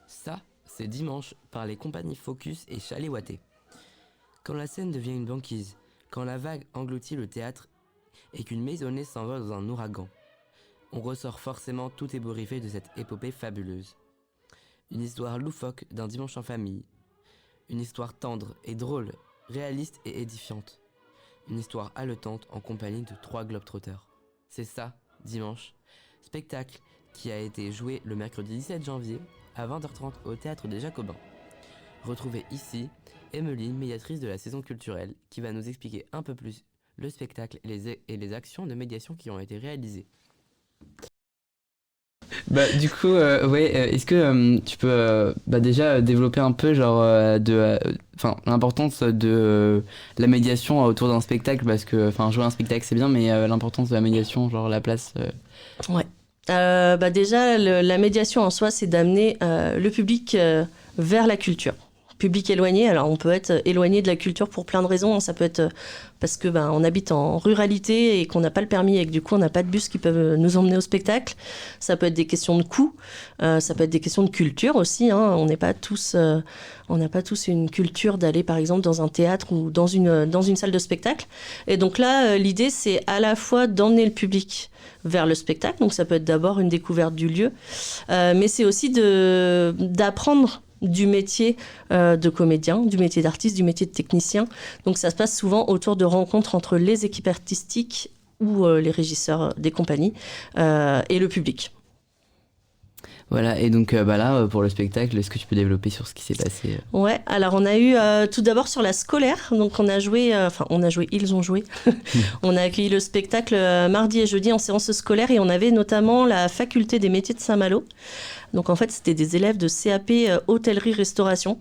Ça, c'est Dimanche par les compagnies Focus et Chalet Watté. Quand la scène devient une banquise, quand la vague engloutit le théâtre et qu'une maisonnée s'envole dans un ouragan, on ressort forcément tout ébouriffé de cette épopée fabuleuse. Une histoire loufoque d'un dimanche en famille. Une histoire tendre et drôle, réaliste et édifiante. Une histoire haletante en compagnie de 3 globetrotters. C'est ça, Dimanche. Spectacle qui a été joué le mercredi 17 janvier à 20h30 au Théâtre des Jacobins. Retrouvez ici Emeline, médiatrice de la saison culturelle, qui va nous expliquer un peu plus le spectacle et les actions de médiation qui ont été réalisées. Du coup, est-ce que tu peux déjà développer un peu l'importance de la médiation autour d'un spectacle, parce que jouer un spectacle c'est bien, mais l'importance de la médiation, genre la place. Ouais. Déjà, la médiation en soi, c'est d'amener le public vers la culture. Public éloigné, alors on peut être éloigné de la culture pour plein de raisons. Ça peut être parce que on habite en ruralité et qu'on n'a pas le permis et que du coup on n'a pas de bus qui peuvent nous emmener au spectacle. Ça peut être des questions de coût, ça peut être des questions de culture aussi. On n'a pas tous une culture d'aller par exemple dans un théâtre ou dans une salle de spectacle. Et donc là, l'idée c'est à la fois d'emmener le public vers le spectacle, donc ça peut être d'abord une découverte du lieu, mais c'est aussi d'apprendre du métier de comédien, du métier d'artiste, du métier de technicien. Donc ça se passe souvent autour de rencontres entre les équipes artistiques ou les régisseurs des compagnies et le public. Voilà, et donc pour le spectacle, est-ce que tu peux développer sur ce qui s'est passé Ouais, alors on a eu tout d'abord sur la scolaire, donc ils ont joué. On a accueilli le spectacle mardi et jeudi en séance scolaire et on avait notamment la faculté des métiers de Saint-Malo. Donc en fait, c'était des élèves de CAP hôtellerie-restauration.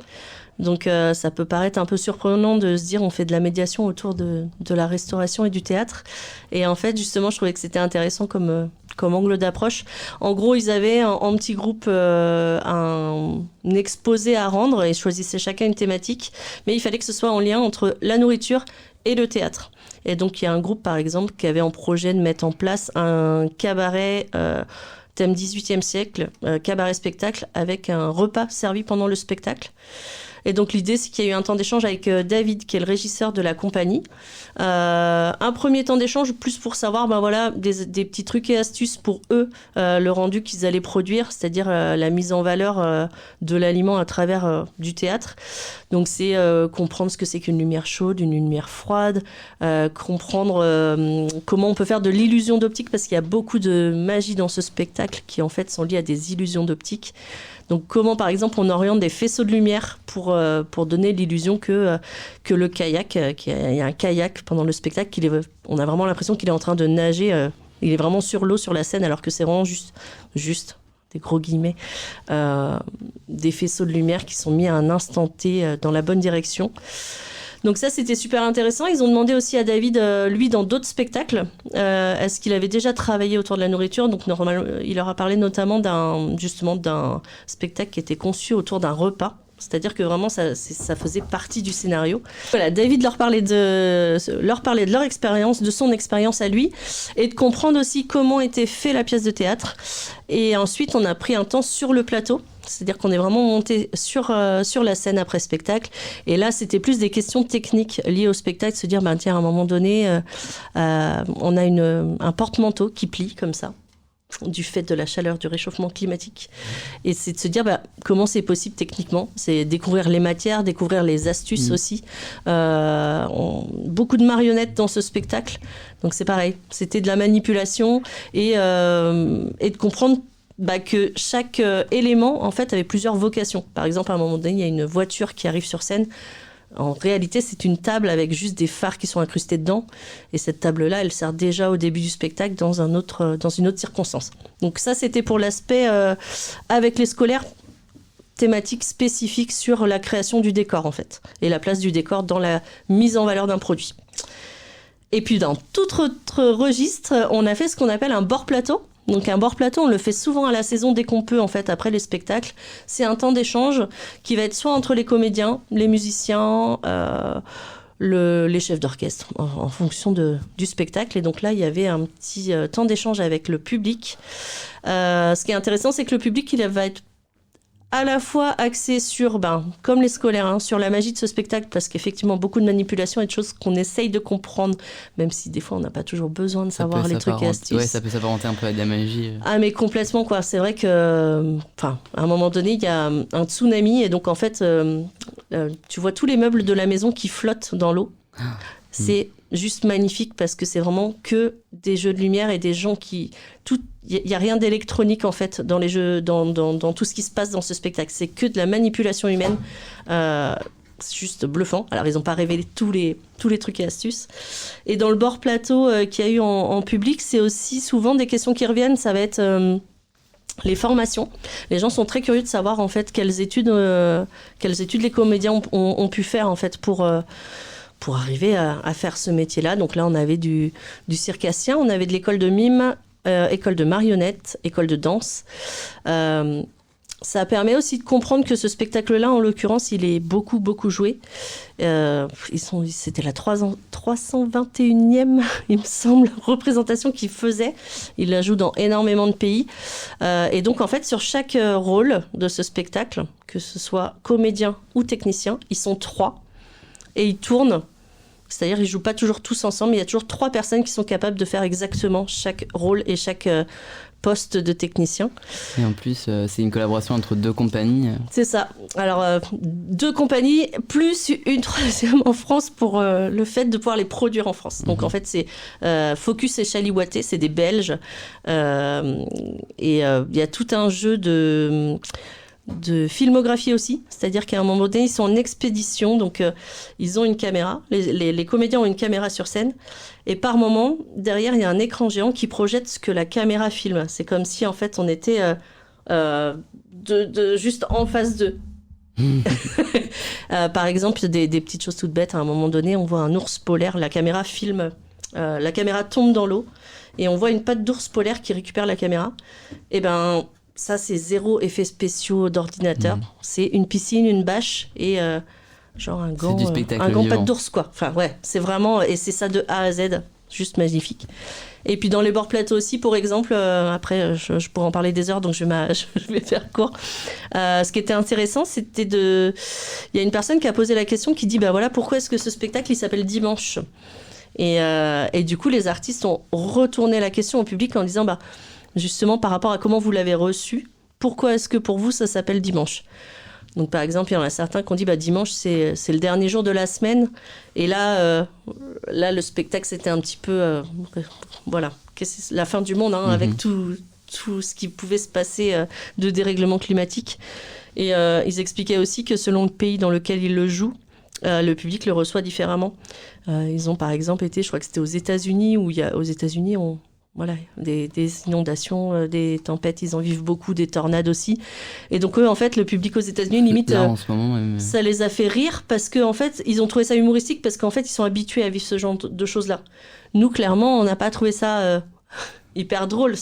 Donc ça peut paraître un peu surprenant de se dire on fait de la médiation autour de la restauration et du théâtre. Et en fait, justement, je trouvais que c'était intéressant comme angle d'approche. En gros, ils avaient en petit groupe un exposé à rendre et choisissaient chacun une thématique. Mais il fallait que ce soit en lien entre la nourriture et le théâtre. Et donc, il y a un groupe, par exemple, qui avait en projet de mettre en place un cabaret thème 18e siècle, cabaret-spectacle, avec un repas servi pendant le spectacle. Et donc l'idée, c'est qu'il y a eu un temps d'échange avec David, qui est le régisseur de la compagnie. Un premier temps d'échange, plus pour savoir des petits trucs et astuces pour eux, le rendu qu'ils allaient produire, c'est-à-dire la mise en valeur de l'aliment à travers du théâtre. Donc c'est comprendre ce que c'est qu'une lumière chaude, une lumière froide, comprendre comment on peut faire de l'illusion d'optique, parce qu'il y a beaucoup de magie dans ce spectacle qui en fait sont liées à des illusions d'optique. Donc comment, par exemple, on oriente des faisceaux de lumière pour donner l'illusion que le kayak, il y a un kayak pendant le spectacle, on a vraiment l'impression qu'il est en train de nager, il est vraiment sur l'eau, sur la scène, alors que c'est vraiment juste des gros guillemets, des faisceaux de lumière qui sont mis à un instant T dans la bonne direction. Donc ça, c'était super intéressant. Ils ont demandé aussi à David, lui, dans d'autres spectacles, est-ce qu'il avait déjà travaillé autour de la nourriture. Donc normalement, il leur a parlé notamment d'un spectacle qui était conçu autour d'un repas. C'est-à-dire que vraiment, ça faisait partie du scénario. Voilà, David leur parlait de leur expérience, de son expérience à lui, et de comprendre aussi comment était fait la pièce de théâtre. Et ensuite, on a pris un temps sur le plateau. C'est-à-dire qu'on est vraiment monté sur la scène après spectacle. Et là, c'était plus des questions techniques liées au spectacle. Se dire, tiens, à un moment donné, on a un porte-manteau qui plie comme ça, du fait de la chaleur, du réchauffement climatique. Et c'est de se dire comment c'est possible techniquement. C'est découvrir les matières, découvrir les astuces aussi. Beaucoup de marionnettes dans ce spectacle. Donc c'est pareil. C'était de la manipulation et de comprendre que chaque élément en fait avait plusieurs vocations. Par exemple, à un moment donné, il y a une voiture qui arrive sur scène. En réalité, c'est une table avec juste des phares qui sont incrustés dedans. Et cette table-là, elle sert déjà au début du spectacle dans une autre circonstance. Donc ça, c'était pour l'aspect avec les scolaires, thématique spécifique sur la création du décor en fait. Et la place du décor dans la mise en valeur d'un produit. Et puis dans tout autre registre, on a fait ce qu'on appelle un bord plateau. Donc un bord plateau, on le fait souvent à la saison dès qu'on peut en fait après les spectacles. C'est un temps d'échange qui va être soit entre les comédiens, les musiciens, les chefs d'orchestre en fonction du spectacle. Et donc là, il y avait un petit temps d'échange avec le public. Ce qui est intéressant, c'est que le public, il va être à la fois axé sur, comme les scolaires, hein, sur la magie de ce spectacle, parce qu'effectivement, beaucoup de manipulations et de choses qu'on essaye de comprendre, même si des fois, on n'a pas toujours besoin de savoir les trucs et astuces. Ouais, ça peut s'apparenter un peu à de la magie. Ah, mais complètement, quoi. C'est vrai que, à un moment donné, il y a un tsunami, et donc, en fait, tu vois tous les meubles de la maison qui flottent dans l'eau. C'est juste magnifique parce que c'est vraiment que des jeux de lumière et des gens qui... Il n'y a rien d'électronique en fait dans les jeux, dans tout ce qui se passe dans ce spectacle. C'est que de la manipulation humaine. C'est juste bluffant. Alors, ils n'ont pas révélé tous les trucs et astuces. Et dans le bord plateau qu'il y a eu en public, c'est aussi souvent des questions qui reviennent. Ça va être... les formations. Les gens sont très curieux de savoir en fait quelles études les comédiens ont pu faire en fait pour arriver à faire ce métier-là. Donc là, on avait du circassien, on avait de l'école de mime, école de marionnette, école de danse. Ça permet aussi de comprendre que ce spectacle-là, en l'occurrence, il est beaucoup, beaucoup joué. C'était la 321e, il me semble, représentation qu'ils faisaient. Ils la jouent dans énormément de pays. Et donc, en fait, sur chaque rôle de ce spectacle, que ce soit comédien ou technicien, ils sont 3 et ils tournent. C'est-à-dire qu'ils ne jouent pas toujours tous ensemble, mais il y a toujours 3 personnes qui sont capables de faire exactement chaque rôle et chaque poste de technicien. Et en plus, c'est une collaboration entre 2 compagnies. C'est ça. Alors, 2 compagnies, plus une 3e en France pour le fait de pouvoir les produire en France. Donc, en fait, c'est Focus et Chali Watté, c'est des Belges. Et il y a tout un jeu de filmographie aussi, c'est-à-dire qu'à un moment donné, ils sont en expédition, donc ils ont une caméra, les comédiens ont une caméra sur scène, et par moment, derrière, il y a un écran géant qui projette ce que la caméra filme. C'est comme si, en fait, on était juste en face d'eux. Par exemple, des petites choses toutes bêtes, à un moment donné, on voit un ours polaire, la caméra filme, la caméra tombe dans l'eau, et on voit une patte d'ours polaire qui récupère la caméra, et ça, c'est 0 effets spéciaux d'ordinateur. C'est une piscine, une bâche et genre un gant patte d'ours, quoi. Enfin, ouais, c'est vraiment... Et c'est ça de A à Z, juste magnifique. Et puis dans les bords plateaux aussi, pour exemple, après, je pourrais en parler des heures, donc je vais faire court. Ce qui était intéressant, c'était il y a une personne qui a posé la question, qui dit, voilà, pourquoi est-ce que ce spectacle, il s'appelle Dimanche ? Et du coup, les artistes ont retourné la question au public en disant, justement, par rapport à comment vous l'avez reçu, pourquoi est-ce que pour vous, ça s'appelle Dimanche ? Donc, par exemple, il y en a certains qui ont dit dimanche, c'est le dernier jour de la semaine. Et là, le spectacle, c'était un petit peu... voilà, la fin du monde, avec tout ce qui pouvait se passer de dérèglement climatique. Et ils expliquaient aussi que selon le pays dans lequel ils le jouent, le public le reçoit différemment. Ils ont, par exemple, été, je crois que c'était aux États-Unis, où aux États-Unis, voilà, des inondations, des tempêtes, ils en vivent beaucoup, des tornades aussi. Et donc eux, en fait, le public aux États-Unis, limite, là, en ce moment, ça les a fait rire parce qu'en fait, ils ont trouvé ça humoristique parce qu'en fait, ils sont habitués à vivre ce genre de choses-là. Nous, clairement, on n'a pas trouvé ça hyper drôle.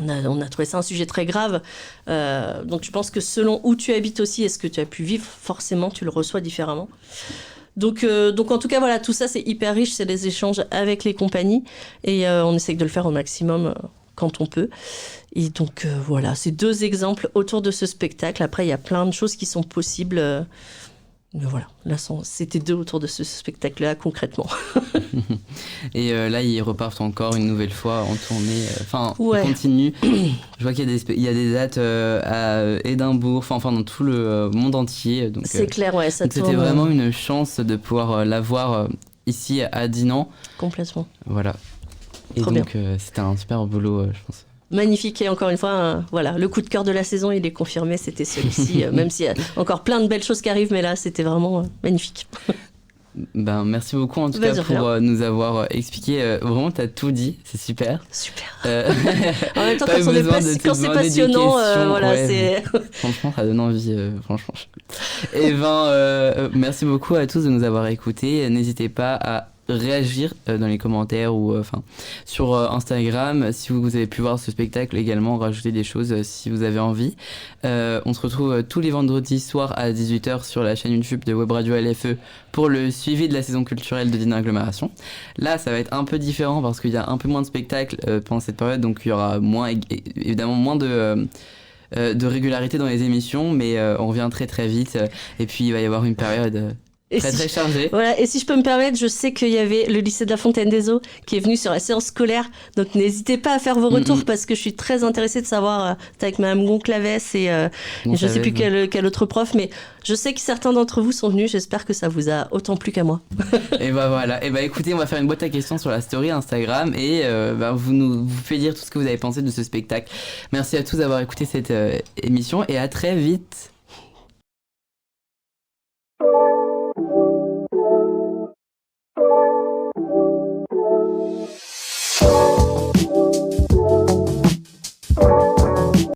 On a trouvé ça un sujet très grave. Donc je pense que selon où tu habites aussi et ce que tu as pu vivre, forcément, tu le reçois différemment. Donc en tout cas, voilà, tout ça, c'est hyper riche, c'est des échanges avec les compagnies et on essaye de le faire au maximum quand on peut. Et donc voilà, c'est 2 exemples autour de ce spectacle. Après, il y a plein de choses qui sont possibles. Mais voilà, là, c'était 2 autour de ce spectacle-là, concrètement. Et là, ils repartent encore une nouvelle fois en tournée. Ouais. Ils continuent. Je vois qu'il y a des dates à Édimbourg, enfin dans tout le monde entier. Donc, c'est clair, ouais, ça tourne. C'était vraiment une chance de pouvoir la voir ici à Dinan. Complètement. Voilà. Et trop donc, c'était un super boulot, je pense. Magnifique, et encore une fois, voilà, le coup de cœur de la saison, il est confirmé, c'était celui-ci, même s'il y a encore plein de belles choses qui arrivent, mais là, c'était vraiment magnifique. Merci beaucoup en tout cas pour nous avoir expliqué. Vraiment, t'as tout dit, c'est super. Super. En même temps, quand c'est passionnant, voilà, ouais, c'est... Franchement, ça donne envie, franchement. Et merci beaucoup à tous de nous avoir écoutés. N'hésitez pas à réagir dans les commentaires ou sur Instagram si vous avez pu voir ce spectacle, également rajouter des choses si vous avez envie. On se retrouve tous les vendredis soirs à 18h sur la chaîne YouTube de Web Radio LFE pour le suivi de la saison culturelle de Dinan Agglomération. Là, ça va être un peu différent parce qu'il y a un peu moins de spectacles pendant cette période, donc il y aura évidemment moins de de régularité dans les émissions, mais on revient très très vite. Et puis il va y avoir une période très chargée. Voilà, et si je peux me permettre, je sais qu'il y avait le lycée de la Fontaine des Eaux qui est venu sur la séance scolaire, donc n'hésitez pas à faire vos retours parce que je suis très intéressée de savoir, avec Madame Gonclavès et je sais plus quel autre prof, mais je sais que certains d'entre vous sont venus, j'espère que ça vous a autant plu qu'à moi. Et bah voilà, et bah écoutez, on va faire une boîte à questions sur la story Instagram et vous pouvez dire tout ce que vous avez pensé de ce spectacle. Merci à tous d'avoir écouté cette émission et à très vite.